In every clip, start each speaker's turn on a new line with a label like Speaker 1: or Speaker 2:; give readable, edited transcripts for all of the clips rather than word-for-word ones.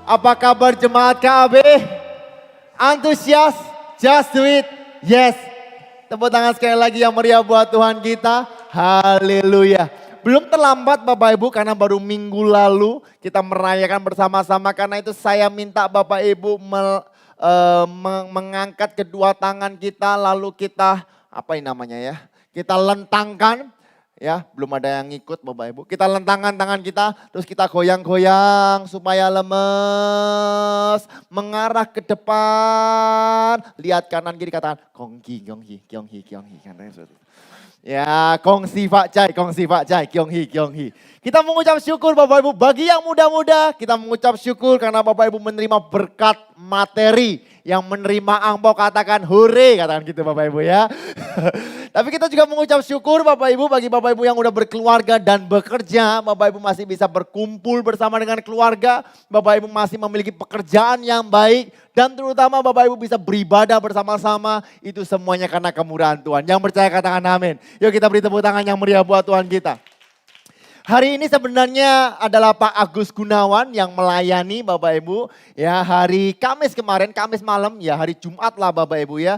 Speaker 1: Apa kabar jemaat KB? Antusias? Just do it. Yes. Tepuk tangan sekali lagi yang meriah buat Tuhan kita. Haleluya. Belum terlambat Bapak Ibu karena baru minggu lalu kita merayakan bersama-sama. Karena itu saya minta Bapak Ibu mengangkat kedua tangan kita lalu kita, apa ini namanya ya? Kita lentangkan. Ya, belum ada yang ngikut Bapak Ibu. Kita lentangkan tangan kita, terus kita goyang-goyang supaya lemes. Mengarah ke depan. Lihat kanan kiri katakan, konghi, kyonghi, kyonghi, kyonghi. Ya, kongsi Pak Cai, kyonghi, kyonghi. Kita mengucap syukur Bapak Ibu. Bagi yang muda-muda, kita mengucap syukur karena Bapak Ibu menerima berkat materi. Yang menerima angpau katakan hore, katakan gitu Bapak Ibu ya. Tapi kita juga mengucap syukur Bapak Ibu bagi Bapak Ibu yang udah berkeluarga dan bekerja. Bapak Ibu masih bisa berkumpul bersama dengan keluarga. Bapak Ibu masih memiliki pekerjaan yang baik. Dan terutama Bapak Ibu bisa beribadah bersama-sama. Itu semuanya karena kemurahan Tuhan. Yang percaya katakan amin. Yuk kita beri tepuk tangan yang meriah buat Tuhan kita. Hari ini sebenarnya adalah Pak Agus Gunawan yang melayani Bapak Ibu. Ya, hari Kamis kemarin, Kamis malam, ya hari Jumat lah Bapak Ibu ya.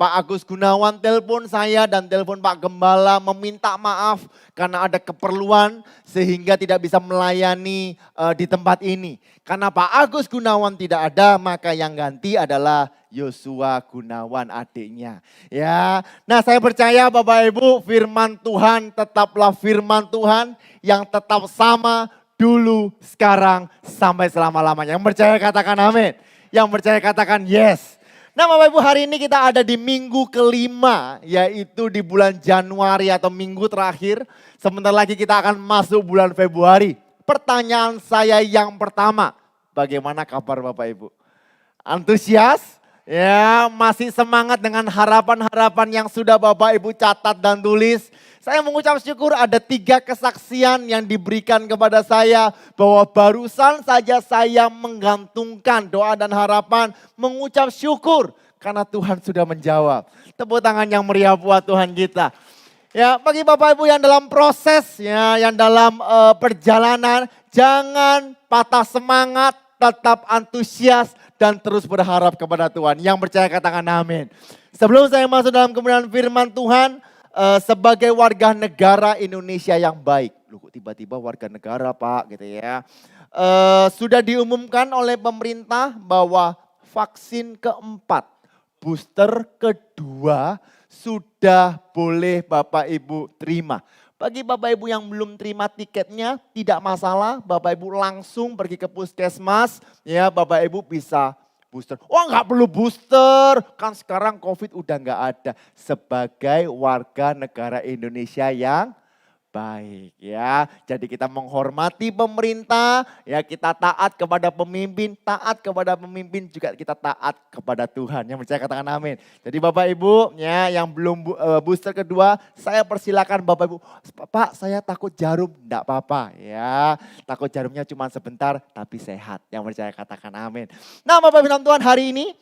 Speaker 1: Pak Agus Gunawan telepon saya dan telepon Pak Gembala meminta maaf karena ada keperluan sehingga tidak bisa melayani di tempat ini. Karena Pak Agus Gunawan tidak ada, maka yang ganti adalah Yosua Gunawan adiknya. Ya, nah saya percaya Bapak Ibu firman Tuhan tetaplah firman Tuhan yang tetap sama dulu, sekarang, sampai selama-lamanya. Yang percaya katakan amin. Yang percaya katakan yes. Nah Bapak Ibu hari ini kita ada di minggu kelima yaitu di bulan Januari atau minggu terakhir. Sebentar lagi kita akan masuk bulan Februari. Pertanyaan saya yang pertama, bagaimana kabar Bapak Ibu? Antusias? Ya, masih semangat dengan harapan-harapan yang sudah Bapak Ibu catat dan tulis. Saya mengucap syukur ada 3 kesaksian yang diberikan kepada saya bahwa barusan saja saya menggantungkan doa dan harapan, mengucap syukur karena Tuhan sudah menjawab. Tepuk tangan yang meriah buat Tuhan kita. Ya, bagi Bapak Ibu yang dalam proses ya, yang dalam perjalanan, jangan patah semangat, tetap antusias dan terus berharap kepada Tuhan. Yang percaya katakan amin. Sebelum saya masuk dalam kebenaran firman Tuhan, sebagai warga negara Indonesia yang baik. Loh kok tiba-tiba warga negara Pak gitu ya. Sudah diumumkan oleh pemerintah bahwa vaksin keempat, booster kedua sudah boleh Bapak Ibu terima. Bagi Bapak Ibu yang belum terima tiketnya tidak masalah, Bapak Ibu langsung pergi ke puskesmas, ya Bapak Ibu bisa booster. Oh nggak perlu booster, kan sekarang COVID udah nggak ada. Sebagai warga negara Indonesia yang baik ya. Jadi kita menghormati pemerintah, ya kita taat kepada pemimpin juga kita taat kepada Tuhan. Yang percaya katakan amin. Jadi Bapak Ibu ya yang belum booster kedua, saya persilakan Bapak Ibu, Pak saya takut jarum, enggak apa-apa ya. Takut jarumnya cuma sebentar tapi sehat. Yang percaya katakan amin. Nah Bapak Ibu Tuhan hari ini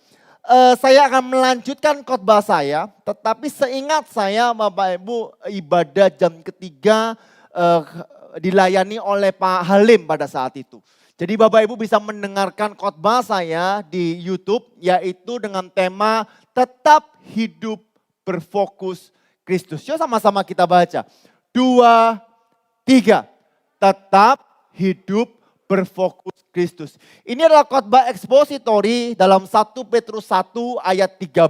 Speaker 1: saya akan melanjutkan khotbah saya, tetapi seingat saya Bapak Ibu ibadah jam ketiga dilayani oleh Pak Halim pada saat itu. Jadi Bapak Ibu bisa mendengarkan khotbah saya di YouTube yaitu dengan tema tetap hidup berfokus Kristus. Yuk sama-sama kita baca. 2, 3, tetap hidup berfokus Kristus. Ini adalah khotbah ekspositori dalam 1 Petrus 1 ayat 13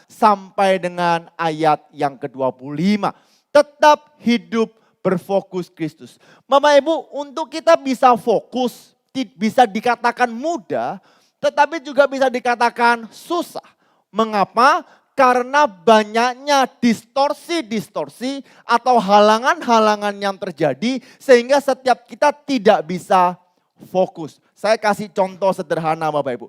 Speaker 1: sampai dengan ayat yang ke-25. Tetap hidup berfokus Kristus. Bapak Ibu, untuk kita bisa fokus, bisa dikatakan mudah, tetapi juga bisa dikatakan susah. Mengapa? Karena banyaknya distorsi-distorsi atau halangan-halangan yang terjadi sehingga setiap kita tidak bisa fokus. Saya kasih contoh sederhana Bapak Ibu.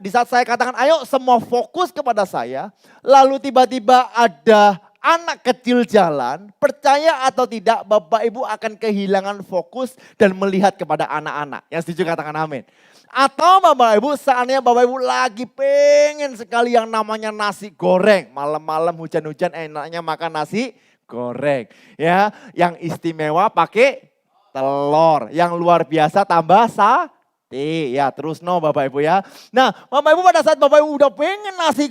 Speaker 1: Di saat saya katakan ayo semua fokus kepada saya, lalu tiba-tiba ada anak kecil jalan, percaya atau tidak Bapak Ibu akan kehilangan fokus dan melihat kepada anak-anak. Yang setuju katakan amin. Atau Bapak Ibu seandainya Bapak Ibu lagi pengen sekali yang namanya nasi goreng. Malam-malam hujan-hujan enaknya makan nasi goreng. Ya, yang istimewa pakai telur. Yang luar biasa tambah sate. Ya terus Bapak Ibu ya. Nah Bapak Ibu pada saat Bapak Ibu udah pengen nasi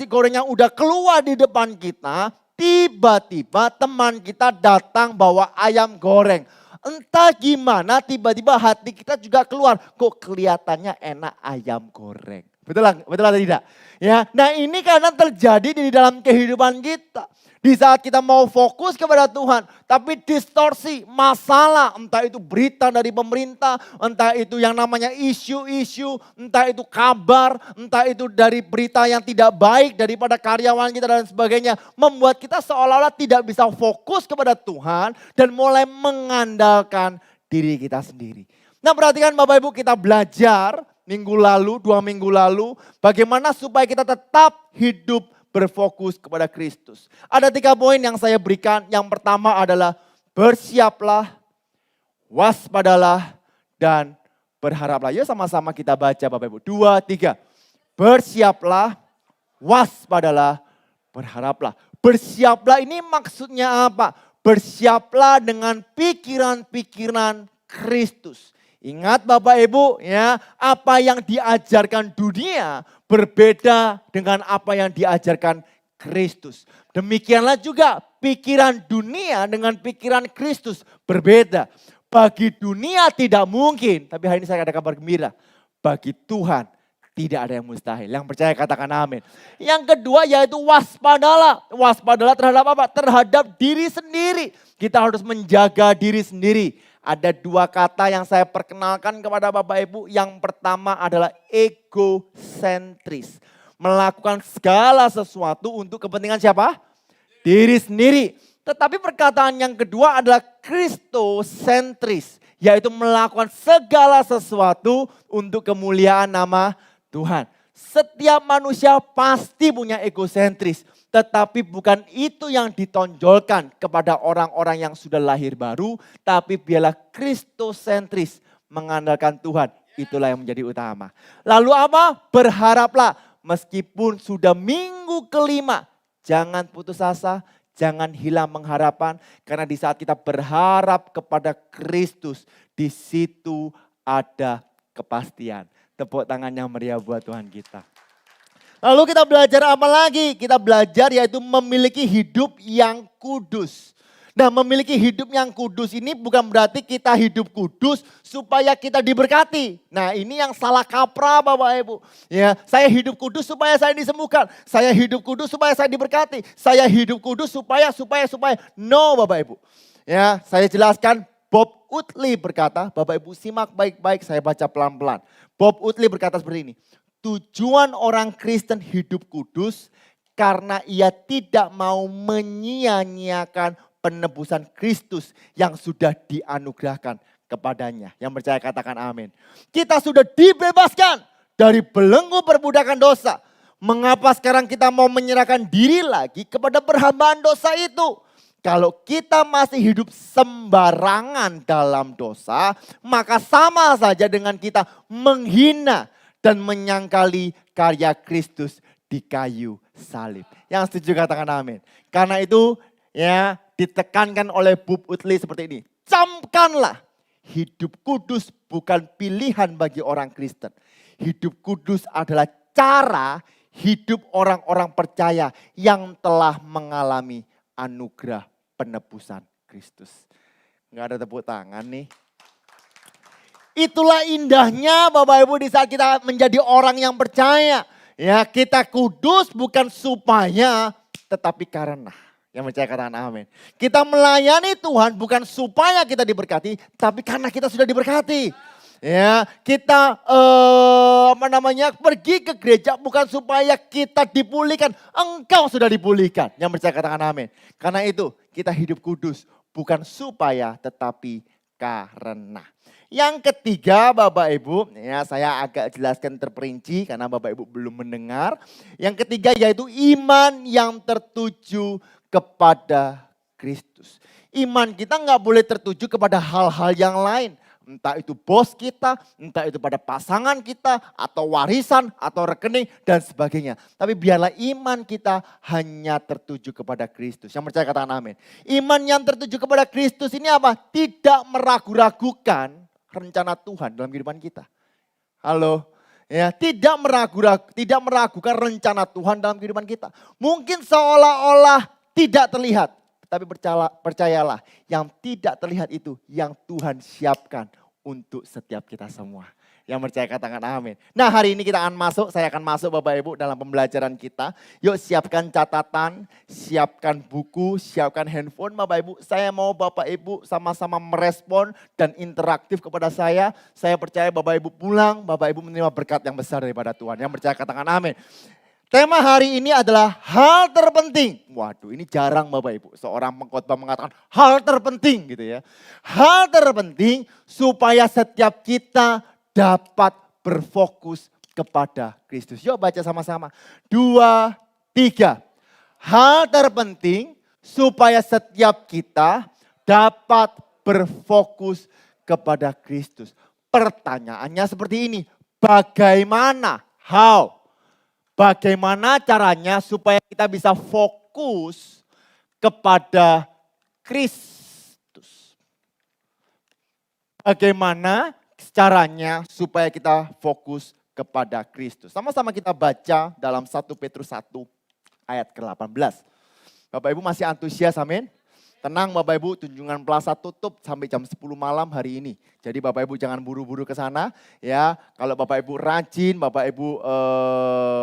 Speaker 1: goreng yang udah keluar di depan kita. Tiba-tiba teman kita datang bawa ayam goreng. Entah gimana tiba-tiba hati kita juga keluar. Kok kelihatannya enak ayam goreng. Betul atau tidak? Ya, nah ini karena terjadi di dalam kehidupan kita. Di saat kita mau fokus kepada Tuhan, tapi distorsi, masalah, entah itu berita dari pemerintah, entah itu yang namanya isu-isu, entah itu kabar, entah itu dari berita yang tidak baik daripada karyawan kita dan sebagainya. Membuat kita seolah-olah tidak bisa fokus kepada Tuhan dan mulai mengandalkan diri kita sendiri. Nah perhatikan Bapak Ibu, kita belajar minggu lalu, 2 minggu lalu, bagaimana supaya kita tetap hidup berfokus kepada Kristus. Ada 3 poin yang saya berikan. Yang pertama adalah bersiaplah, waspadalah, dan berharaplah. Yuk sama-sama kita baca Bapak Ibu. 2, 3. Bersiaplah, waspadalah, berharaplah. Bersiaplah ini maksudnya apa? Bersiaplah dengan pikiran-pikiran Kristus. Ingat Bapak Ibu ya, apa yang diajarkan dunia berbeda dengan apa yang diajarkan Kristus. Demikianlah juga pikiran dunia dengan pikiran Kristus berbeda. Bagi dunia tidak mungkin, tapi hari ini saya ada kabar gembira. Bagi Tuhan tidak ada yang mustahil. Yang percaya katakan amin. Yang kedua yaitu waspadalah. Waspadalah terhadap apa? Terhadap diri sendiri. Kita harus menjaga diri sendiri. Ada 2 kata yang saya perkenalkan kepada Bapak Ibu. Yang pertama adalah egosentris. Melakukan segala sesuatu untuk kepentingan siapa? Diri sendiri. Tetapi perkataan yang kedua adalah kristosentris. Yaitu melakukan segala sesuatu untuk kemuliaan nama Tuhan. Setiap manusia pasti punya egosentris. Tetapi bukan itu yang ditonjolkan kepada orang-orang yang sudah lahir baru. Tapi biarlah kristosentris, mengandalkan Tuhan. Itulah yang menjadi utama. Lalu apa? Berharaplah meskipun sudah minggu kelima. Jangan putus asa, jangan hilang pengharapan. Karena di saat kita berharap kepada Kristus, di situ ada kepastian. Tepuk tangan yang meriah buat Tuhan kita. Lalu kita belajar apa lagi? Kita belajar yaitu memiliki hidup yang kudus. Nah memiliki hidup yang kudus ini bukan berarti kita hidup kudus supaya kita diberkati. Nah ini yang salah kaprah Bapak Ibu. Ya, saya hidup kudus supaya saya disembuhkan. Saya hidup kudus supaya saya diberkati. Saya hidup kudus supaya. No Bapak Ibu. Ya, saya jelaskan. Bob Utley berkata, Bapak Ibu simak baik-baik, saya baca pelan-pelan. Bob Utley berkata seperti ini. Tujuan orang Kristen hidup kudus karena ia tidak mau menyia-nyiakan penebusan Kristus yang sudah dianugerahkan kepadanya. Yang percaya katakan amin. Kita sudah dibebaskan dari belenggu perbudakan dosa. Mengapa sekarang kita mau menyerahkan diri lagi kepada perhambaan dosa itu? Kalau kita masih hidup sembarangan dalam dosa, maka sama saja dengan kita menghina dan menyangkali karya Kristus di kayu salib. Yang setuju katakan amin. Karena itu ya ditekankan oleh Bob Utley seperti ini. Camkanlah, hidup kudus bukan pilihan bagi orang Kristen. Hidup kudus adalah cara hidup orang-orang percaya yang telah mengalami anugerah penebusan Kristus. Enggak ada tepuk tangan nih. Itulah indahnya Bapak Ibu di saat kita menjadi orang yang percaya. Ya kita kudus bukan supaya tetapi karena. Yang percaya katakan amin. Kita melayani Tuhan bukan supaya kita diberkati. Tapi karena kita sudah diberkati. Ya, kita pergi ke gereja bukan supaya kita dipulihkan. Engkau sudah dipulihkan. Yang percaya katakan amin. Karena itu kita hidup kudus bukan supaya tetapi karena. Yang ketiga Bapak Ibu, ya saya agak jelaskan terperinci karena Bapak Ibu belum mendengar. Yang ketiga yaitu iman yang tertuju kepada Kristus. Iman kita nggak boleh tertuju kepada hal-hal yang lain. Entah itu bos kita, entah itu pada pasangan kita, atau warisan, atau rekening, dan sebagainya. Tapi biarlah iman kita hanya tertuju kepada Kristus. Yang percaya katakan amin. Iman yang tertuju kepada Kristus ini apa? Tidak meragu-ragukan rencana Tuhan dalam kehidupan kita. Halo? Ya, tidak meragukan rencana Tuhan dalam kehidupan kita. Mungkin seolah-olah tidak terlihat. Tapi percayalah, yang tidak terlihat itu yang Tuhan siapkan untuk setiap kita semua. Yang percaya katakan amin. Nah, hari ini saya akan masuk Bapak Ibu dalam pembelajaran kita. Yuk siapkan catatan, siapkan buku, siapkan handphone Bapak Ibu. Saya mau Bapak Ibu sama-sama merespon dan interaktif kepada saya. Saya percaya Bapak Ibu pulang, Bapak Ibu menerima berkat yang besar daripada Tuhan. Yang percaya katakan amin. Tema hari ini adalah hal terpenting. Waduh, ini jarang Bapak Ibu. Seorang pengkhotbah mengatakan hal terpenting gitu ya. Hal terpenting supaya setiap kita dapat berfokus kepada Kristus. Yuk baca sama-sama. 2, 3. Hal terpenting supaya setiap kita dapat berfokus kepada Kristus. Pertanyaannya seperti ini. Bagaimana? How? Bagaimana caranya supaya kita bisa fokus kepada Kristus? Bagaimana caranya supaya kita fokus kepada Kristus? Sama-sama kita baca dalam 1 Petrus 1 ayat ke-18. Bapak Ibu masih antusias, amin? Tenang Bapak Ibu, Tunjungan Plaza tutup sampai jam 10 malam hari ini. Jadi Bapak Ibu jangan buru-buru ke sana ya. Kalau Bapak Ibu rajin, Bapak Ibu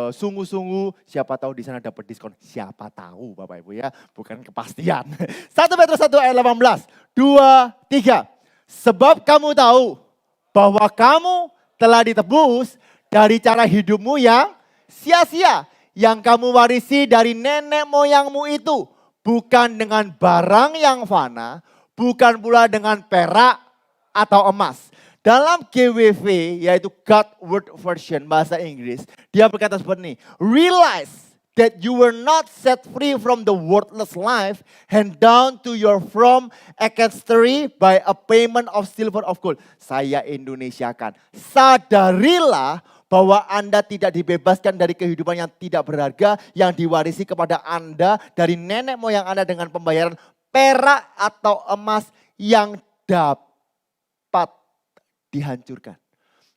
Speaker 1: sungguh-sungguh, siapa tahu di sana dapat diskon. Siapa tahu Bapak Ibu ya, bukan kepastian. 1 Petrus 1 ayat 18, 2, 3. Sebab kamu tahu bahwa kamu telah ditebus dari cara hidupmu yang sia-sia. Yang kamu warisi dari nenek moyangmu itu. Bukan dengan barang yang fana, bukan pula dengan perak atau emas. Dalam GWV, yaitu God Word Version bahasa Inggris, dia berkata seperti ini. Realize that you were not set free from the worthless life hand down to your from ancestry by a payment of silver of gold. Saya Indonesiakan. Sadarilah bahwa Anda tidak dibebaskan dari kehidupan yang tidak berharga yang diwarisi kepada Anda dari nenek moyang Anda dengan pembayaran perak atau emas yang dapat dihancurkan.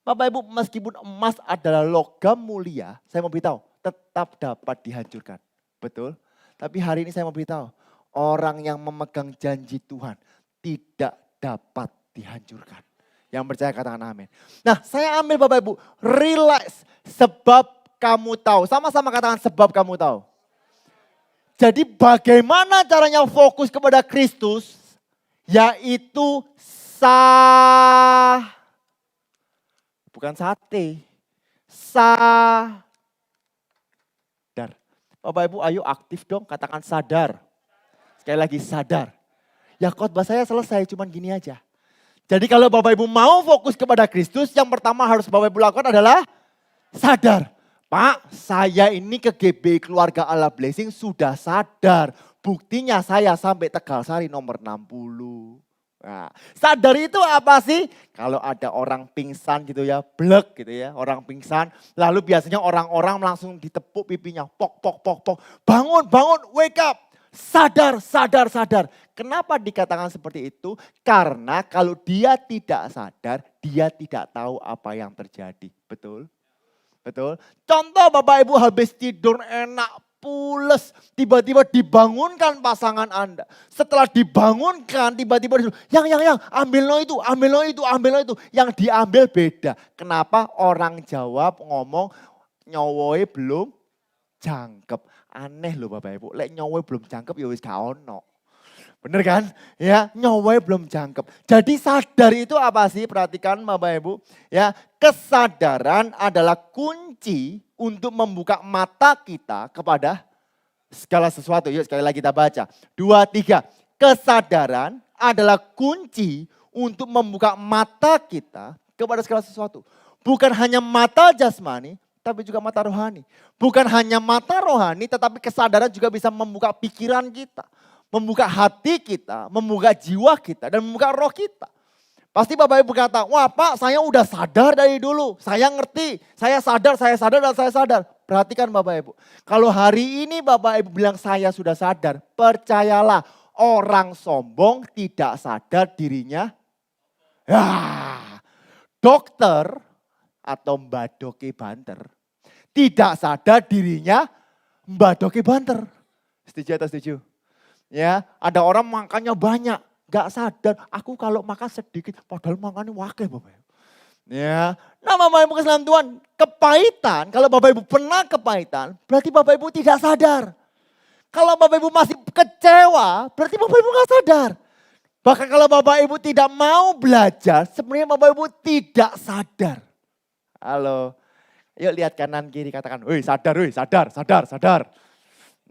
Speaker 1: Bapak Ibu, meskipun emas adalah logam mulia, saya mau beritahu, tetap dapat dihancurkan. Betul? Tapi hari ini saya mau beritahu, orang yang memegang janji Tuhan tidak dapat dihancurkan. Yang percaya katakan amin. Nah, saya ambil Bapak Ibu, realize sebab kamu tahu. Sama-sama katakan sebab kamu tahu. Jadi bagaimana caranya fokus kepada Kristus? Yaitu bukan sate. Sadar. Bapak Ibu ayo aktif dong, katakan sadar. Sekali lagi sadar. Ya khotbah saya selesai, cuman gini aja. Jadi kalau Bapak Ibu mau fokus kepada Kristus, yang pertama harus Bapak Ibu lakukan adalah sadar. Pak, saya ini ke GB Keluarga Allah Blessing sudah sadar. Buktinya saya sampai Tegalsari nomor 60. Nah, sadar itu apa sih? Kalau ada orang pingsan gitu ya, blek gitu ya, orang pingsan. Lalu biasanya orang-orang langsung ditepuk pipinya, pok, pok, pok, pok. Bangun, bangun, wake up. Sadar, sadar, sadar. Kenapa dikatakan seperti itu? Karena kalau dia tidak sadar, dia tidak tahu apa yang terjadi. Betul? Betul? Contoh Bapak Ibu habis tidur enak, pules. Tiba-tiba dibangunkan pasangan Anda. Setelah dibangunkan, tiba-tiba yang, ambil no itu, ambil no itu, ambil no itu. Yang diambil beda. Kenapa orang jawab ngomong, nyowoy belum jangkep. Aneh loh Bapak Ibu, lek nyowoy belum jangkep ya wis gak ono. Bener kan? Ya, nyowoy belum jangkep. Jadi sadar itu apa sih? Perhatikan Bapak Ibu. Ya, kesadaran adalah kunci untuk membuka mata kita kepada segala sesuatu. Yuk sekali lagi kita baca. 2, 3. Kesadaran adalah kunci untuk membuka mata kita kepada segala sesuatu. Bukan hanya mata jasmani, tapi juga mata rohani. Bukan hanya mata rohani, tetapi kesadaran juga bisa membuka pikiran kita. Membuka hati kita, membuka jiwa kita, dan membuka roh kita. Pasti Bapak Ibu berkata, wah Pak saya udah sadar dari dulu. Saya ngerti, saya sadar, dan saya sadar. Perhatikan Bapak Ibu. Kalau hari ini Bapak Ibu bilang saya sudah sadar, percayalah orang sombong tidak sadar dirinya. Ya, dokter atau Mbak Doki Banter tidak sadar dirinya Mbak Doki Banter. Setuju atau setuju? Ya, ada orang makannya banyak, gak sadar. Aku kalau makan sedikit, padahal makannya wakil Bapak Ibu. Ya, nah Bapak Ibu kesalahan Tuhan, kepahitan, kalau Bapak Ibu pernah kepahitan, berarti Bapak Ibu tidak sadar. Kalau Bapak Ibu masih kecewa, berarti Bapak Ibu gak sadar. Bahkan kalau Bapak Ibu tidak mau belajar, sebenarnya Bapak Ibu tidak sadar. Halo, yuk lihat kanan kiri katakan, woi sadar, sadar.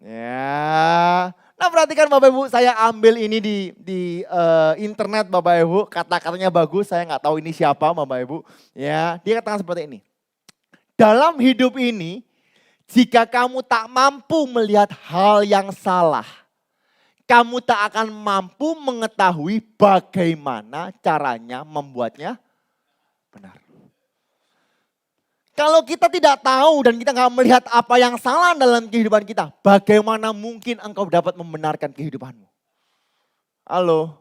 Speaker 1: Ya, nah perhatikan Bapak Ibu, saya ambil ini di internet Bapak Ibu, kata-katanya bagus, saya nggak tahu ini siapa Bapak Ibu. Ya, dia katakan seperti ini. Dalam hidup ini, jika kamu tak mampu melihat hal yang salah, kamu tak akan mampu mengetahui bagaimana caranya membuatnya benar. Kalau kita tidak tahu dan kita nggak melihat apa yang salah dalam kehidupan kita, bagaimana mungkin engkau dapat membenarkan kehidupanmu? Halo.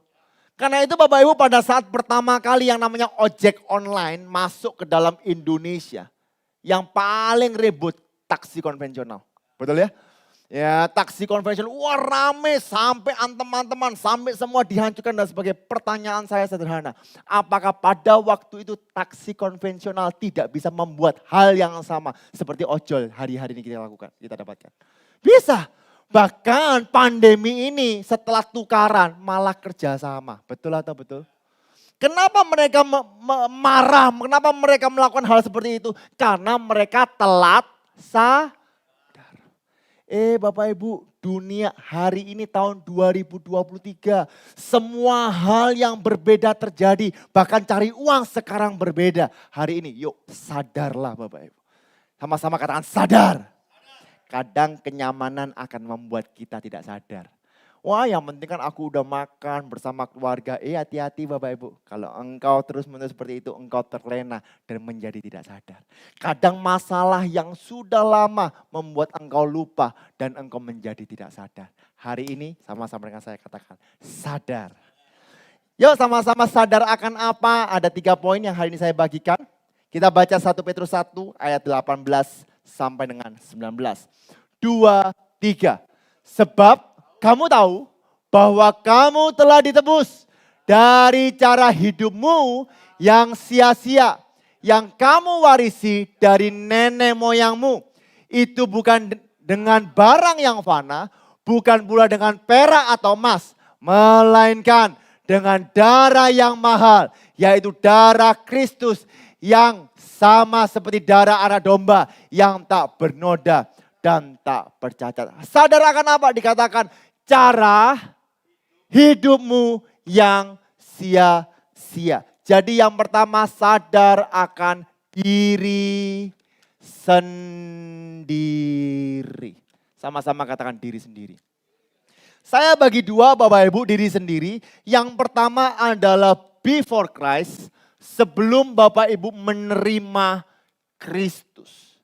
Speaker 1: Karena itu Bapak Ibu pada saat pertama kali yang namanya ojek online masuk ke dalam Indonesia, yang paling ribut taksi konvensional. Betul ya? Ya, taksi konvensional, wah rame sampai teman-teman, sampai semua dihancurkan dan sebagai pertanyaan saya sederhana. Apakah pada waktu itu taksi konvensional tidak bisa membuat hal yang sama seperti ojol hari-hari ini kita lakukan, kita dapatkan? Bisa. Bahkan pandemi ini setelah tukaran malah kerjasama. Betul atau betul? Kenapa mereka marah, kenapa mereka melakukan hal seperti itu? Karena mereka telat Bapak Ibu, dunia hari ini tahun 2023. Semua hal yang berbeda terjadi. Bahkan cari uang sekarang berbeda. Hari ini yuk sadarlah Bapak Ibu. Sama-sama katakan sadar. Kadang kenyamanan akan membuat kita tidak sadar. Wah yang penting kan aku udah makan bersama keluarga. Hati-hati Bapak Ibu. Kalau engkau terus-menerus seperti itu engkau terlena dan menjadi tidak sadar. Kadang masalah yang sudah lama membuat engkau lupa dan engkau menjadi tidak sadar. Hari ini sama-sama dengan saya katakan sadar. Yuk sama-sama sadar akan apa? Ada 3 poin yang hari ini saya bagikan. Kita baca 1 Petrus 1 ayat 18 sampai dengan 19. 2, 3. Sebab kamu tahu bahwa kamu telah ditebus dari cara hidupmu yang sia-sia. Yang kamu warisi dari nenek moyangmu. Itu bukan dengan barang yang fana, bukan pula dengan perak atau emas. Melainkan dengan darah yang mahal, yaitu darah Kristus yang sama seperti darah anak domba yang tak bernoda dan tak bercacat. Sadar akan apa? Dikatakan cara hidupmu yang sia-sia. Jadi yang pertama sadar akan diri sendiri. Sama-sama katakan diri sendiri. Saya bagi 2 Bapak Ibu diri sendiri. Yang pertama adalah before Christ, sebelum Bapak Ibu menerima Kristus.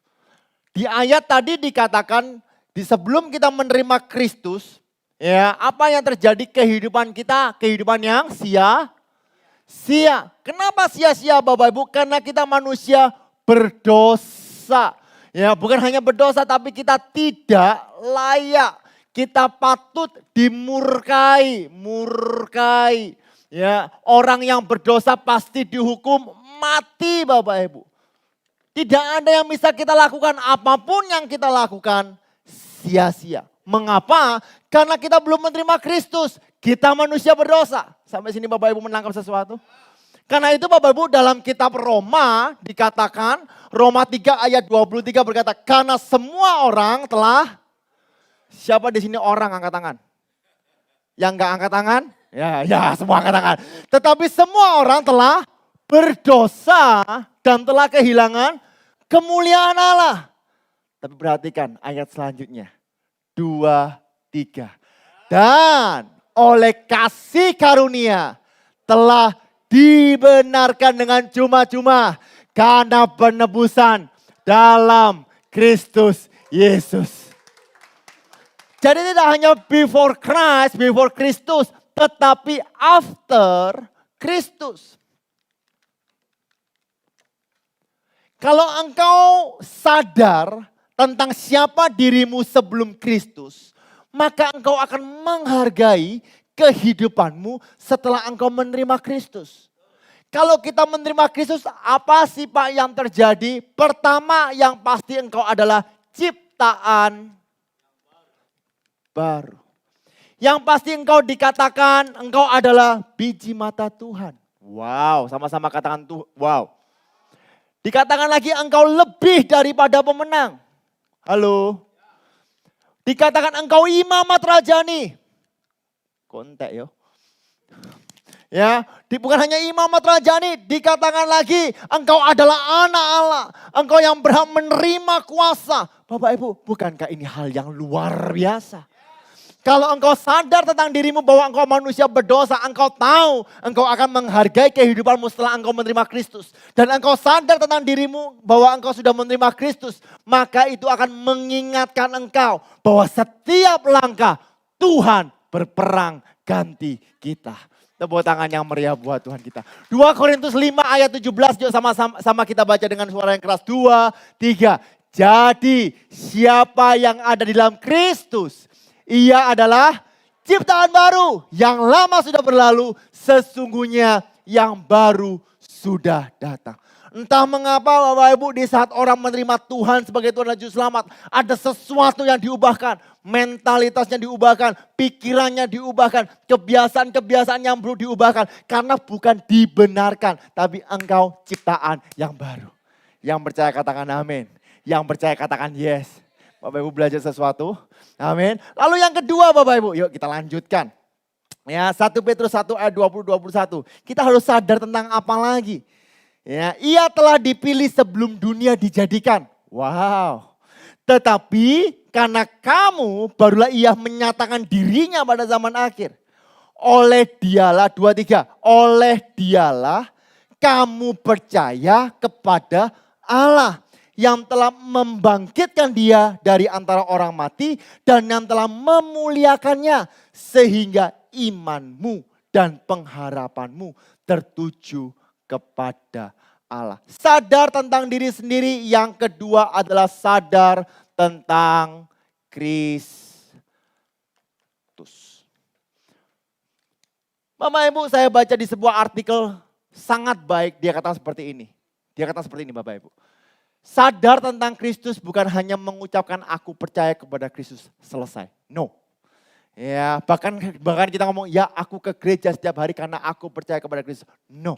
Speaker 1: Di ayat tadi dikatakan sebelum kita menerima Kristus, ya, apa yang terjadi kehidupan kita? Kehidupan yang sia-sia. Kenapa sia-sia Bapak Ibu? Karena kita manusia berdosa. Ya, bukan hanya berdosa tapi kita tidak layak. Kita patut dimurkai, Ya, orang yang berdosa pasti dihukum mati Bapak Ibu. Tidak ada yang bisa kita lakukan, apapun yang kita lakukan sia-sia. Mengapa? Karena kita belum menerima Kristus. Kita manusia berdosa. Sampai sini Bapak Ibu menangkap sesuatu? Karena itu Bapak Ibu dalam kitab Roma dikatakan, Roma 3 ayat 23 berkata, karena semua orang telah, siapa di sini orang angkat tangan? Yang enggak angkat tangan? Ya semua angkat tangan. Tetapi semua orang telah berdosa dan telah kehilangan kemuliaan Allah. Tapi perhatikan ayat selanjutnya. 2, 3. Dan oleh kasih karunia telah dibenarkan dengan cuma-cuma karena penebusan dalam Kristus Yesus. Jadi tidak hanya before Christ, before Kristus, tetapi after Kristus. Kalau engkau sadar tentang siapa dirimu sebelum Kristus, maka engkau akan menghargai kehidupanmu setelah engkau menerima Kristus. Kalau kita menerima Kristus, apa sih Pak yang terjadi? Pertama yang pasti engkau adalah ciptaan baru. Yang pasti engkau dikatakan engkau adalah biji mata Tuhan. Wow, sama-sama katakan tuh, wow. Dikatakan lagi engkau lebih daripada pemenang. Halo. Dikatakan engkau imamat rajani. Kontek yo. Ya, bukan hanya imamat rajani, dikatakan lagi engkau adalah anak Allah. Engkau yang berhak menerima kuasa. Bapak Ibu, bukankah ini hal yang luar biasa? Kalau engkau sadar tentang dirimu bahwa engkau manusia berdosa, engkau tahu engkau akan menghargai kehidupanmu setelah engkau menerima Kristus. Dan engkau sadar tentang dirimu bahwa engkau sudah menerima Kristus, maka itu akan mengingatkan engkau bahwa setiap langkah Tuhan berperang ganti kita. Tepuk tangan yang meriah buat Tuhan kita. 2 Korintus 5 ayat 17, yuk sama kita baca dengan suara yang keras. 2, 3. Jadi siapa yang ada di dalam Kristus, ia adalah ciptaan baru. Yang lama sudah berlalu, sesungguhnya yang baru sudah datang. Entah mengapa Bapak Ibu di saat orang menerima Tuhan sebagai Tuhan dan Juru Selamat, ada sesuatu yang diubahkan. Mentalitasnya diubahkan, pikirannya diubahkan, kebiasaan-kebiasaan yang perlu diubahkan. Karena bukan dibenarkan, tapi engkau ciptaan yang baru. Yang percaya katakan amin. Yang percaya katakan yes. Bapak Ibu belajar sesuatu. Amin. Lalu yang kedua Bapak Ibu, yuk kita lanjutkan. Ya, 1 Petrus 1 ayat 20-21. Kita harus sadar tentang apa lagi? Ya, ia telah dipilih sebelum dunia dijadikan. Wow. Tetapi karena kamu barulah ia menyatakan dirinya pada zaman akhir. Oleh dialah, 2-3. Oleh dialah kamu percaya kepada Allah yang telah membangkitkan dia dari antara orang mati dan yang telah memuliakannya sehingga imanmu dan pengharapanmu tertuju kepada Allah. Sadar tentang diri sendiri, yang kedua adalah sadar tentang Kristus. Bapak Ibu, saya baca di sebuah artikel sangat baik, dia katakan seperti ini. Dia katakan seperti ini Bapak Ibu. Sadar tentang Kristus bukan hanya mengucapkan aku percaya kepada Kristus, selesai. No. Ya, bahkan kita ngomong ya aku ke gereja setiap hari karena aku percaya kepada Kristus. No.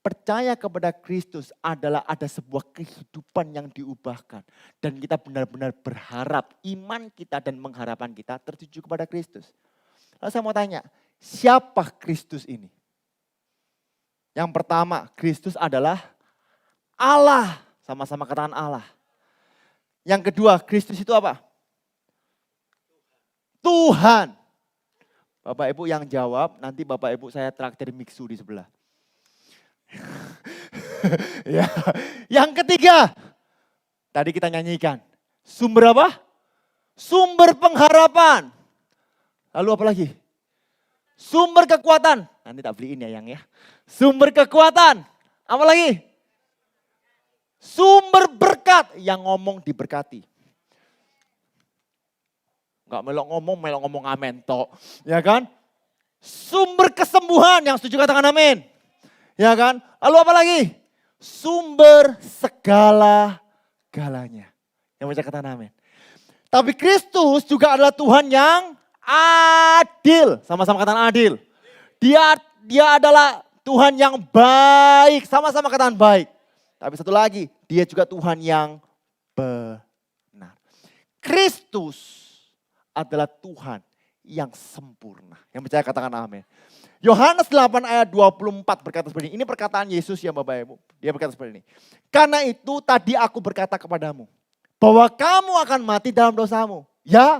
Speaker 1: Percaya kepada Kristus adalah ada sebuah kehidupan yang diubahkan. Dan kita benar-benar berharap iman kita dan pengharapan kita tertuju kepada Kristus. Lalu saya mau tanya, siapa Kristus ini? Yang pertama, Kristus adalah Allah. Sama-sama katakan Allah. Yang kedua, Kristus itu apa? Tuhan. Bapak Ibu yang jawab, nanti Bapak Ibu saya traktir mixu di sebelah. Ya. Yang ketiga, tadi kita nyanyikan. Sumber apa? Sumber pengharapan. Lalu apa lagi? Sumber kekuatan. Nanti tak beliin ya yang ya. Sumber kekuatan. Apa lagi? Sumber berkat, yang ngomong diberkati. Enggak melok ngomong amin tok. Ya kan? Sumber kesembuhan, yang setuju katakan amin. Ya kan? Lalu apa lagi? Sumber segala-galanya. Yang baca katakan amin. Tapi Kristus juga adalah Tuhan yang adil. Sama-sama katakan adil. Dia adalah Tuhan yang baik. Sama-sama katakan baik. Tapi satu lagi, dia juga Tuhan yang benar. Kristus adalah Tuhan yang sempurna. Yang percaya katakan amin. Yohanes 8 ayat 24 berkata seperti ini. Ini perkataan Yesus ya Bapak Ibu. Dia berkata seperti ini. Karena itu tadi aku berkata kepadamu, bahwa kamu akan mati dalam dosamu. Ya,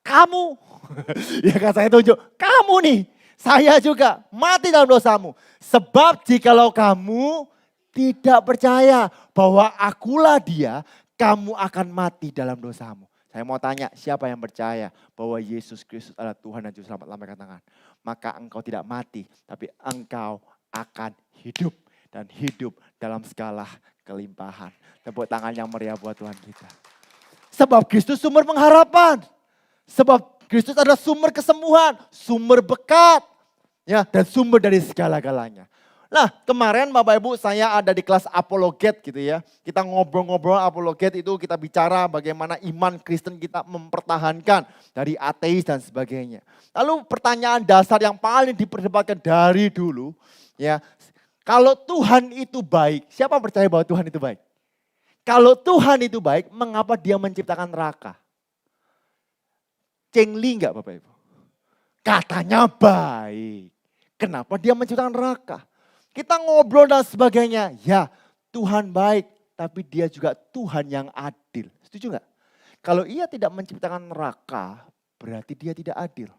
Speaker 1: kamu. Ya kan saya tunjuk, kamu nih. Saya juga mati dalam dosamu. Sebab jikalau kamu tidak percaya bahwa akulah dia, kamu akan mati dalam dosamu. Saya mau tanya, siapa yang percaya bahwa Yesus Kristus adalah Tuhan dan Juru Selamat? Lambaikan tangan. Maka engkau tidak mati, tapi engkau akan hidup. Dan hidup dalam segala kelimpahan. Tepuk tangan yang meriah buat Tuhan kita. Sebab Kristus sumber pengharapan. Sebab Kristus adalah sumber kesembuhan, sumber berkat, ya, dan sumber dari segala-galanya. Nah, kemarin Bapak Ibu saya ada di kelas apologet gitu ya. Kita ngobrol-ngobrol apologet itu, kita bicara bagaimana iman Kristen kita mempertahankan dari ateis dan sebagainya. Lalu pertanyaan dasar yang paling diperdebatkan dari dulu, ya, kalau Tuhan itu baik, siapa percaya bahwa Tuhan itu baik? Kalau Tuhan itu baik, mengapa dia menciptakan neraka? Cengli enggak Bapak Ibu? Katanya baik. Kenapa dia menciptakan neraka? Kita ngobrol dan sebagainya. Ya, Tuhan baik, tapi dia juga Tuhan yang adil. Setuju enggak? Kalau ia tidak menciptakan neraka, berarti dia tidak adil.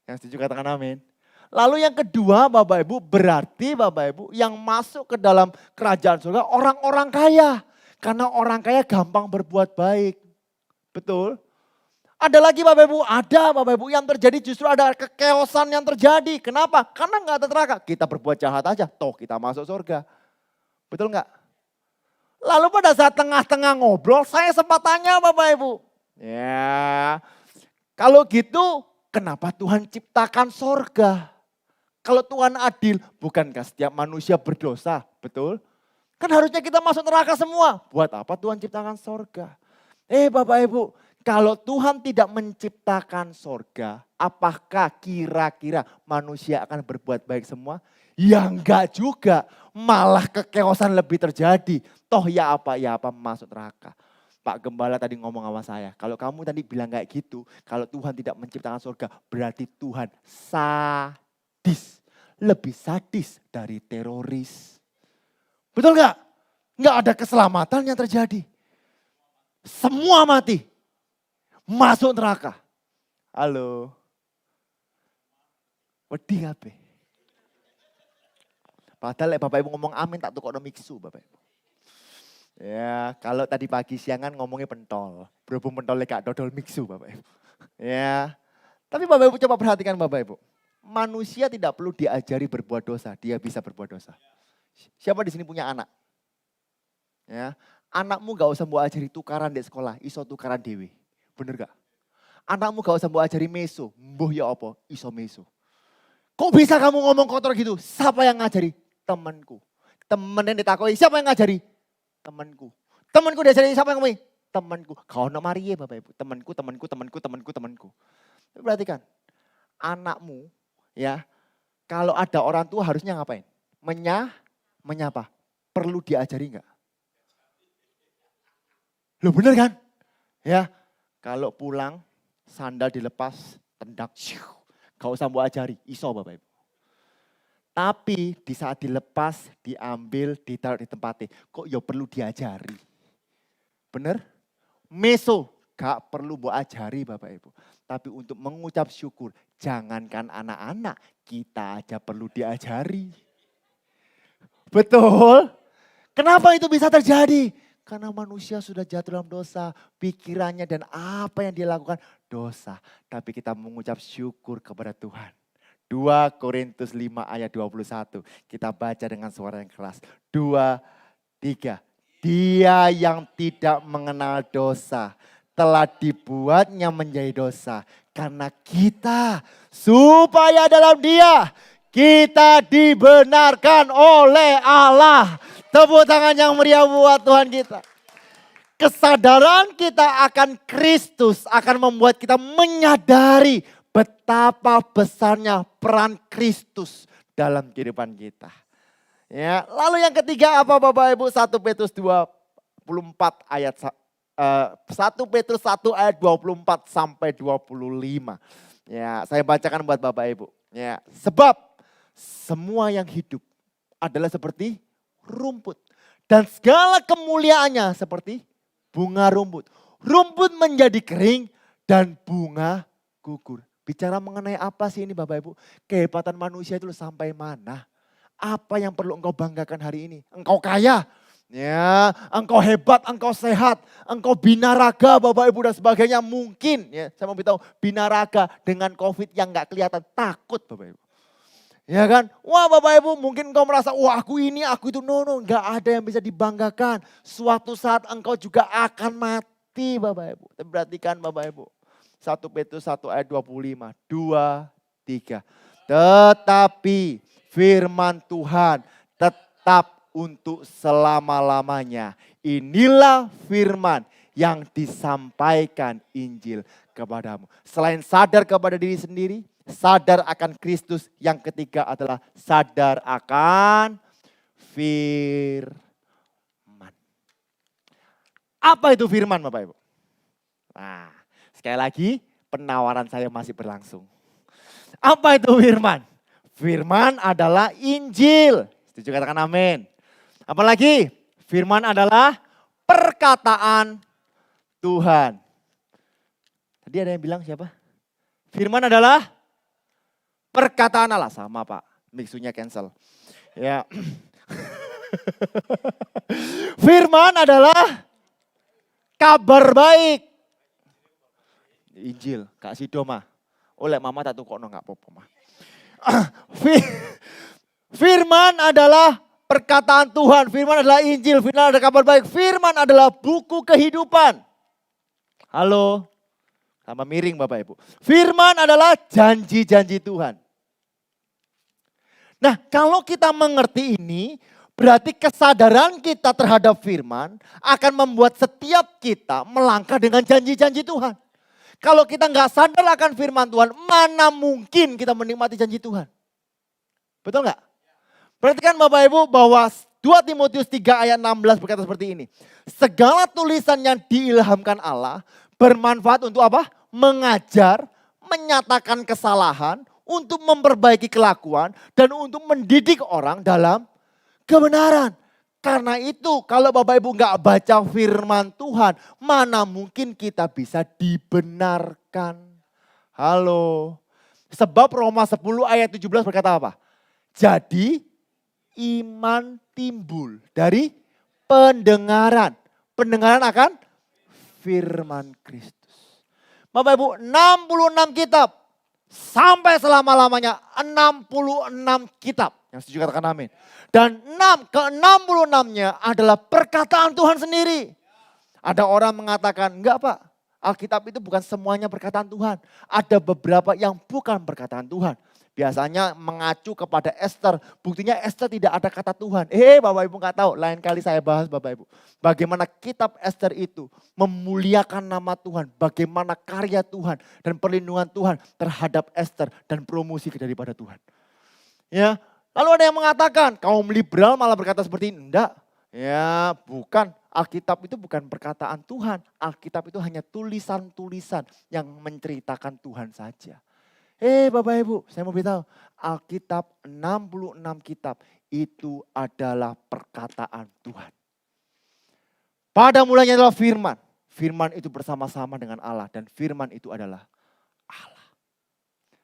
Speaker 1: Yang setuju katakan amin. Lalu yang kedua Bapak Ibu, berarti Bapak Ibu yang masuk ke dalam kerajaan surga orang-orang kaya. Karena orang kaya gampang berbuat baik. Betul? Ada lagi Bapak Ibu, yang terjadi justru ada kekeosan yang terjadi. Kenapa? Karena nggak ada neraka. Kita berbuat jahat aja, toh kita masuk surga. Betul nggak? Lalu pada saat tengah-tengah ngobrol, saya sempat tanya Bapak Ibu. Ya, kalau gitu kenapa Tuhan ciptakan surga? Kalau Tuhan adil, bukankah setiap manusia berdosa? Betul? Kan harusnya kita masuk neraka semua. Buat apa Tuhan ciptakan surga? Bapak Ibu, kalau Tuhan tidak menciptakan sorga, apakah kira-kira manusia akan berbuat baik semua? Ya enggak juga, malah kekeosan lebih terjadi. Toh ya apa masuk neraka. Pak Gembala tadi ngomong sama saya, kalau kamu tadi bilang kayak gitu, kalau Tuhan tidak menciptakan sorga, berarti Tuhan sadis. Lebih sadis dari teroris. Betul enggak? Enggak ada keselamatan yang terjadi. Semua mati. Masuk neraka. Halo. Wedi kabeh. Padahal Bapak Ibu ngomong amin tak tukokno miksu Bapak Ibu. Ya, kalau tadi pagi siangan ngomongnya pentol. Berhubung pentolnya gak dodol miksu Bapak Ibu. Ya. Tapi Bapak Ibu coba perhatikan Bapak Ibu. Manusia tidak perlu diajari berbuat dosa, dia bisa berbuat dosa. Siapa di sini punya anak? Ya, anakmu gak usah mau ajari tukaran di sekolah, iso tukaran dewe. Bener gak? Anakmu gak usah mau ajari meso, mbuh ya apa, iso meso. Kok bisa kamu ngomong kotor gitu? Siapa yang ngajari? Temanku. Temen yang ditakoi, siapa yang ngajari? Temanku. Temanku diajari, siapa yang ngomong? Temanku. Kau nak mari ya Bapak Ibu. Temanku. Perhatikan, anakmu ya, kalau ada orang tua harusnya ngapain? Menyapa. Perlu diajari enggak? Loh bener kan? Ya, kalau pulang sandal dilepas, tendak, gak usah mau ajari, iso Bapak Ibu. Tapi di saat dilepas, diambil, ditaruh di tempatnya, kok ya perlu diajari. Bener? Meso, gak perlu mau ajari Bapak Ibu. Tapi untuk mengucap syukur, jangankan anak-anak, kita aja perlu diajari. Betul? Kenapa itu bisa terjadi? Karena manusia sudah jatuh dalam dosa, pikirannya dan apa yang dia lakukan dosa. Tapi kita mengucap syukur kepada Tuhan. 2 Korintus 5 ayat 21. Kita baca dengan suara yang keras. 2, 3. Dia yang tidak mengenal dosa telah dibuatnya menjadi dosa. Karena kita supaya dalam dia kita dibenarkan oleh Allah. Tepuk tangan yang meriah buat Tuhan kita. Kesadaran kita akan Kristus akan membuat kita menyadari betapa besarnya peran Kristus dalam kehidupan kita. Ya, lalu yang ketiga apa Bapak Ibu? 1 Petrus 24 ayat 1 Petrus 1 ayat 24 sampai 25. Ya, saya bacakan buat Bapak Ibu. Ya, sebab semua yang hidup adalah seperti rumput. Dan segala kemuliaannya seperti bunga rumput. Rumput menjadi kering dan bunga gugur. Bicara mengenai apa sih ini Bapak Ibu? Kehebatan manusia itu sampai mana? Apa yang perlu engkau banggakan hari ini? Engkau kaya, ya, engkau hebat, engkau sehat, engkau binaraga Bapak Ibu dan sebagainya. Mungkin, ya, saya mau beritahu, binaraga dengan COVID yang gak kelihatan, takut Bapak Ibu. Ya kan? Wah Bapak Ibu mungkin engkau merasa, wah aku ini, aku itu. No, gak ada yang bisa dibanggakan. Suatu saat engkau juga akan mati Bapak Ibu. Perhatikan Bapak Ibu. 1 Petrus 1 ayat 25, 2, 3. Tetapi firman Tuhan tetap untuk selama-lamanya. Inilah firman yang disampaikan Injil kepadamu. Selain sadar kepada diri sendiri, sadar akan Kristus, yang ketiga adalah sadar akan firman. Apa itu firman Bapak Ibu? Nah, sekali lagi penawaran saya masih berlangsung. Apa itu firman? Firman adalah Injil. Setuju katakan amin. Apalagi firman adalah perkataan Tuhan. Tadi ada yang bilang siapa? Firman adalah perkataan Allah. Sama Pak, mixunya cancel. Ya. Firman adalah kabar baik. Injil, Kak Sido mah. Oleh mama tak tukokno gak apa-apa mah. Firman adalah perkataan Tuhan, firman adalah Injil, firman adalah kabar baik, firman adalah buku kehidupan. Halo, sama miring Bapak Ibu. Firman adalah janji-janji Tuhan. Nah kalau kita mengerti ini, berarti kesadaran kita terhadap firman akan membuat setiap kita melangkah dengan janji-janji Tuhan. Kalau kita nggak sadar akan firman Tuhan, mana mungkin kita menikmati janji Tuhan? Betul nggak? Perhatikan Bapak Ibu bahwa 2 Timotius 3 ayat 16 berkata seperti ini. Segala tulisan yang diilhamkan Allah bermanfaat untuk apa? Mengajar, menyatakan kesalahan, untuk memperbaiki kelakuan, dan untuk mendidik orang dalam kebenaran. Karena itu kalau Bapak Ibu nggak baca firman Tuhan, mana mungkin kita bisa dibenarkan. Halo. Sebab Roma 10 ayat 17 berkata apa? Jadi iman timbul dari pendengaran. Pendengaran akan firman Kristus. Bapak Ibu 66 kitab. Sampai selama-lamanya 66 kitab. Yang setuju katakan amin. Dan ke-66-nya adalah perkataan Tuhan sendiri. Ada orang mengatakan, enggak Pak, Alkitab itu bukan semuanya perkataan Tuhan. Ada beberapa yang bukan perkataan Tuhan. Biasanya mengacu kepada Esther. Buktinya Esther tidak ada kata Tuhan. Bapak Ibu enggak tahu, lain kali saya bahas Bapak Ibu. Bagaimana kitab Esther itu memuliakan nama Tuhan. Bagaimana karya Tuhan dan perlindungan Tuhan terhadap Esther dan promosi daripada Tuhan. Ya. Lalu ada yang mengatakan kaum liberal malah berkata seperti ini. Enggak, ya bukan. Alkitab itu bukan perkataan Tuhan. Alkitab itu hanya tulisan-tulisan yang menceritakan Tuhan saja. Bapak Ibu, saya mau beritahu. Alkitab 66 kitab itu adalah perkataan Tuhan. Pada mulanya adalah firman. Firman itu bersama-sama dengan Allah dan firman itu adalah Allah.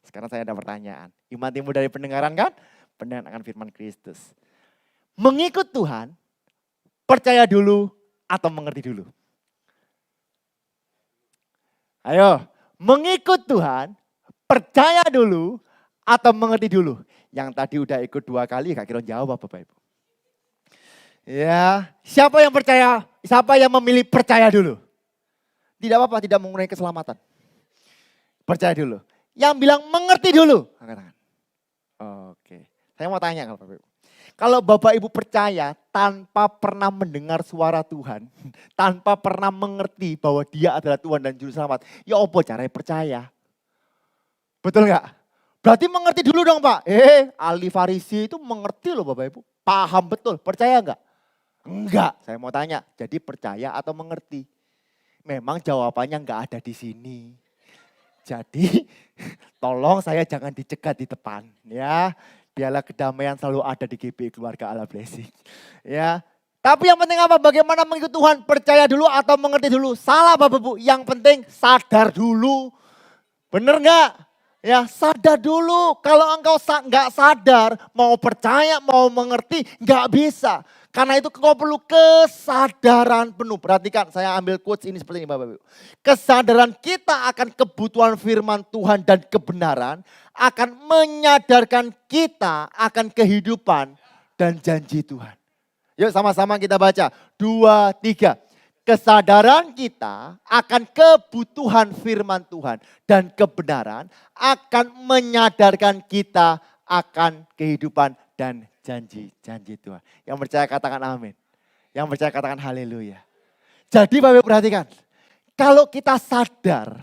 Speaker 1: Sekarang saya ada pertanyaan. Iman timbul dari pendengaran kan? Pendengaran akan firman Kristus. Mengikut Tuhan, percaya dulu atau mengerti dulu? Ayo, mengikut Tuhan, percaya dulu atau mengerti dulu? Yang tadi udah ikut 2 kali, gak kira jawab Bapak Ibu. Ya, siapa yang percaya, siapa yang memilih percaya dulu? Tidak apa-apa, tidak mengurangi keselamatan. Percaya dulu. Yang bilang mengerti dulu. Oke. Saya mau tanya Bapak Ibu. Kalau Bapak Ibu percaya tanpa pernah mendengar suara Tuhan, tanpa pernah mengerti bahwa Dia adalah Tuhan dan Juru Selamat, ya apa caranya percaya? Betul nggak? Berarti mengerti dulu dong Pak. Ahli Farisi itu mengerti loh Bapak Ibu. Paham betul, percaya nggak? Enggak, saya mau tanya. Jadi percaya atau mengerti? Memang jawabannya nggak ada di sini. Jadi tolong saya jangan dicegat di depan ya. Biarlah kedamaian selalu ada di GBI Keluarga Allah Blessing. Ya. Tapi yang penting apa? Bagaimana mengikut Tuhan? Percaya dulu atau mengerti dulu? Salah Bapak Ibu. Yang penting sadar dulu. Bener nggak? Ya, sadar dulu. Kalau engkau nggak sadar, mau percaya, mau mengerti, nggak bisa. Karena itu engkau perlu kesadaran penuh. Perhatikan, saya ambil quotes ini seperti ini Bapak Ibu. Kesadaran kita akan kebutuhan firman Tuhan dan kebenaran akan menyadarkan kita akan kehidupan dan janji Tuhan. Yuk sama-sama kita baca. 2, 3. Kesadaran kita akan kebutuhan firman Tuhan dan kebenaran akan menyadarkan kita akan kehidupan dan janji-janji Tuhan. Yang percaya katakan amin. Yang percaya katakan haleluya. Jadi Bapak perhatikan, kalau kita sadar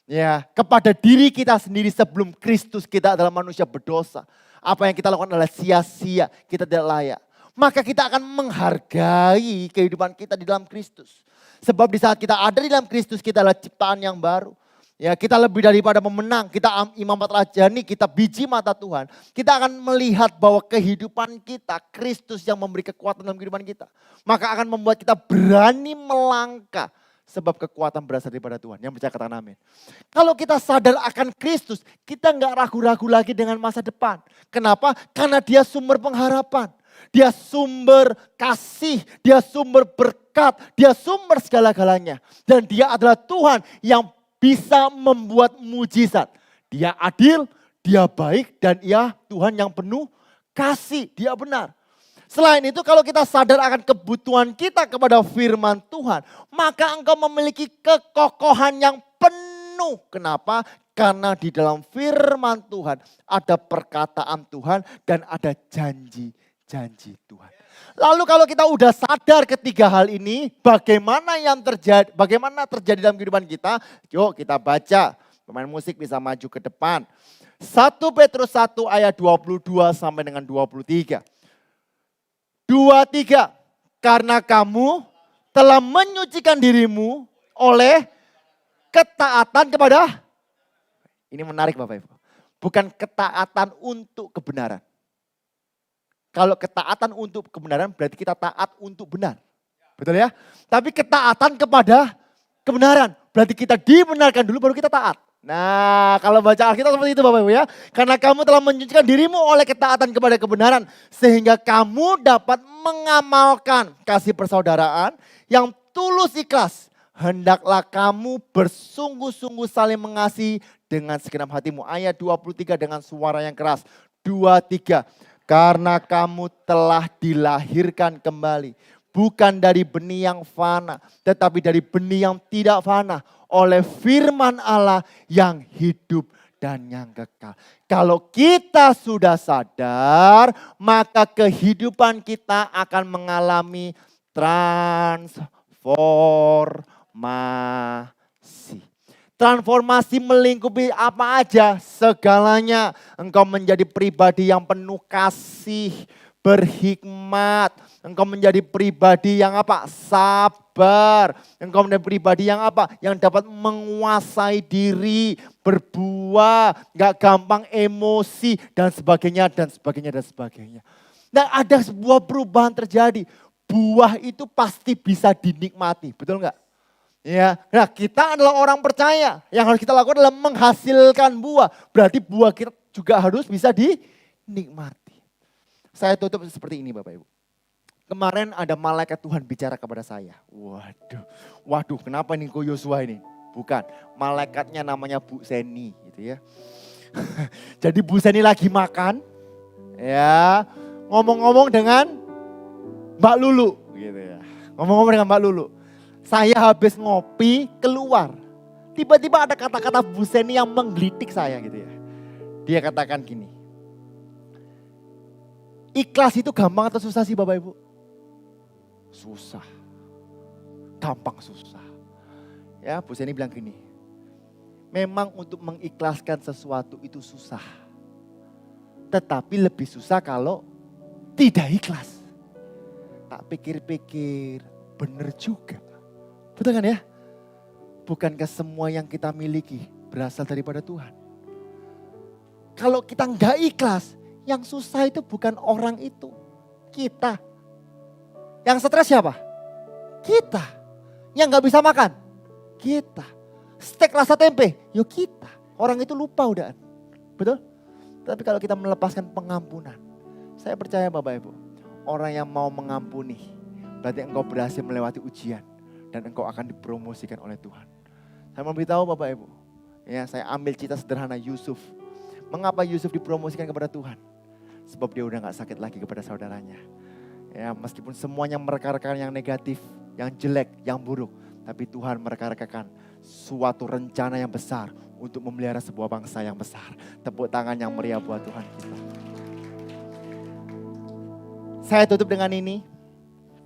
Speaker 1: ya kepada diri kita sendiri sebelum Kristus kita adalah manusia berdosa. Apa yang kita lakukan adalah sia-sia, kita tidak layak. Maka kita akan menghargai kehidupan kita di dalam Kristus. Sebab di saat kita ada di dalam Kristus kita adalah ciptaan yang baru. Ya, kita lebih daripada memenang, kita imamat rajani, kita biji mata Tuhan. Kita akan melihat bahwa kehidupan kita, Kristus yang memberi kekuatan dalam kehidupan kita. Maka akan membuat kita berani melangkah. Sebab kekuatan berasal daripada Tuhan. Yang percaya katakan amin. Kalau kita sadar akan Kristus, kita nggak ragu-ragu lagi dengan masa depan. Kenapa? Karena dia sumber pengharapan. Dia sumber kasih, dia sumber berkat, dia sumber segala-galanya. Dan dia adalah Tuhan yang bisa membuat mujizat. Dia adil, dia baik, dan ia Tuhan yang penuh kasih, dia benar. Selain itu kalau kita sadar akan kebutuhan kita kepada firman Tuhan, maka engkau memiliki kekokohan yang penuh. Kenapa? Karena di dalam firman Tuhan ada perkataan Tuhan dan ada janji Tuhan. Lalu kalau kita udah sadar ketiga hal ini, bagaimana terjadi dalam kehidupan kita? Yuk kita baca. Pemain musik bisa maju ke depan. 1 Petrus 1 ayat 22 sampai dengan 23. 2, 3. Karena kamu telah menyucikan dirimu oleh ketaatan kepada, ini menarik Bapak Ibu, bukan ketaatan untuk kebenaran. Kalau ketaatan untuk kebenaran berarti kita taat untuk benar. Betul ya? Tapi ketaatan kepada kebenaran berarti kita dibenarkan dulu baru kita taat. Nah kalau baca Alkitab seperti itu Bapak Ibu ya. Karena kamu telah menyucikan dirimu oleh ketaatan kepada kebenaran. Sehingga kamu dapat mengamalkan kasih persaudaraan yang tulus ikhlas. Hendaklah kamu bersungguh-sungguh saling mengasihi dengan segenap hatimu. Ayat 23 dengan suara yang keras. 2, 3. Karena kamu telah dilahirkan kembali. Bukan dari benih yang fana. Tetapi dari benih yang tidak fana. Oleh firman Allah yang hidup dan yang kekal. Kalau kita sudah sadar, maka kehidupan kita akan mengalami transformasi. Transformasi melingkupi apa aja? Segalanya. Engkau menjadi pribadi yang penuh kasih, berhikmat. Engkau menjadi pribadi yang apa? Sabar. Engkau menjadi pribadi yang apa? Yang dapat menguasai diri, berbuah, gak gampang emosi dan sebagainya dan sebagainya dan sebagainya. Dan ada sebuah perubahan terjadi. Buah itu pasti bisa dinikmati, betul gak? Ya, nah kita adalah orang percaya. Yang harus kita lakukan adalah menghasilkan buah. Berarti buah kita juga harus bisa dinikmati. Saya tutup seperti ini Bapak Ibu. Kemarin ada malaikat Tuhan bicara kepada saya. Waduh, kenapa nih kok Yosua ini? Bukan, malaikatnya namanya Bu Seni gitu ya. Jadi Bu Seni lagi makan, ya ngomong-ngomong dengan Mbak Lulu gitu ya. Ngomong-ngomong dengan Mbak Lulu. Saya habis ngopi keluar. Tiba-tiba ada kata-kata Bu Seni yang menggelitik saya gitu ya. Dia katakan gini. Ikhlas itu gampang atau susah sih Bapak Ibu? Susah. Gampang susah. Ya Bu Seni bilang gini. Memang untuk mengikhlaskan sesuatu itu susah. Tetapi lebih susah kalau tidak ikhlas. Tak pikir-pikir benar juga. Betul kan ya? Bukankah semua yang kita miliki berasal daripada Tuhan? Kalau kita nggak ikhlas, yang susah itu bukan orang itu. Kita. Yang stres siapa? Kita. Yang nggak bisa makan? Kita. Stek rasa tempe? Yo kita. Orang itu lupa udah. Betul? Tapi kalau kita melepaskan pengampunan, saya percaya Bapak Ibu, orang yang mau mengampuni, berarti engkau berhasil melewati ujian dan engkau akan dipromosikan oleh Tuhan. Saya mau beritahu Bapak Ibu, ya saya ambil cerita sederhana Yusuf. Mengapa Yusuf dipromosikan kepada Tuhan? Sebab dia udah gak sakit lagi kepada saudaranya. Ya, meskipun semuanya mereka-rekan yang negatif, yang jelek, yang buruk, tapi Tuhan mereka-rekakan suatu rencana yang besar untuk memelihara sebuah bangsa yang besar. Tepuk tangan yang meriah buat Tuhan kita. Saya tutup dengan ini.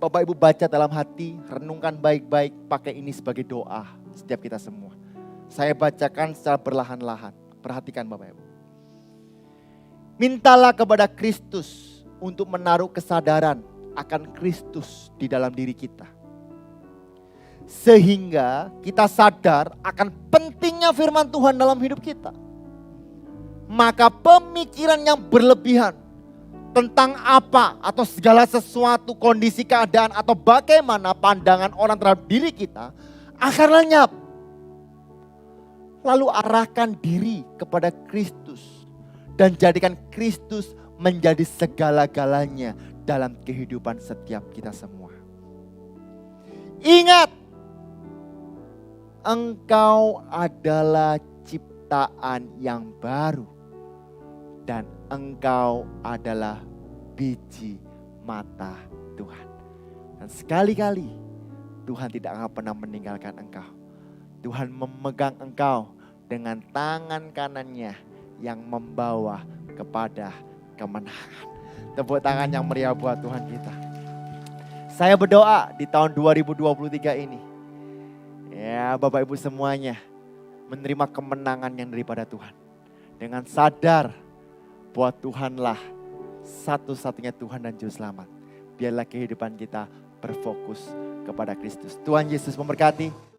Speaker 1: Bapak Ibu baca dalam hati, renungkan baik-baik, pakai ini sebagai doa setiap kita semua. Saya bacakan secara perlahan-lahan. Perhatikan Bapak Ibu. Mintalah kepada Kristus untuk menaruh kesadaran akan Kristus di dalam diri kita. Sehingga kita sadar akan pentingnya firman Tuhan dalam hidup kita. Maka pemikiran yang berlebihan tentang apa atau segala sesuatu, kondisi keadaan atau bagaimana pandangan orang terhadap diri kita akan lenyap. Lalu arahkan diri kepada Kristus dan jadikan Kristus menjadi segala-galanya dalam kehidupan setiap kita semua. Ingat, engkau adalah ciptaan yang baru dan engkau adalah biji mata Tuhan. Dan sekali-kali Tuhan tidak akan pernah meninggalkan engkau. Tuhan memegang engkau dengan tangan kanannya yang membawa kepada kemenangan. Tepuk tangan yang meriah buat Tuhan kita. Saya berdoa di tahun 2023 ini. Ya Bapak Ibu semuanya menerima kemenangan yang daripada Tuhan. Dengan sadar bahwa Tuhanlah satu-satunya Tuhan dan Juru Selamat. Biarlah kehidupan kita berfokus kepada Kristus. Tuhan Yesus memberkati.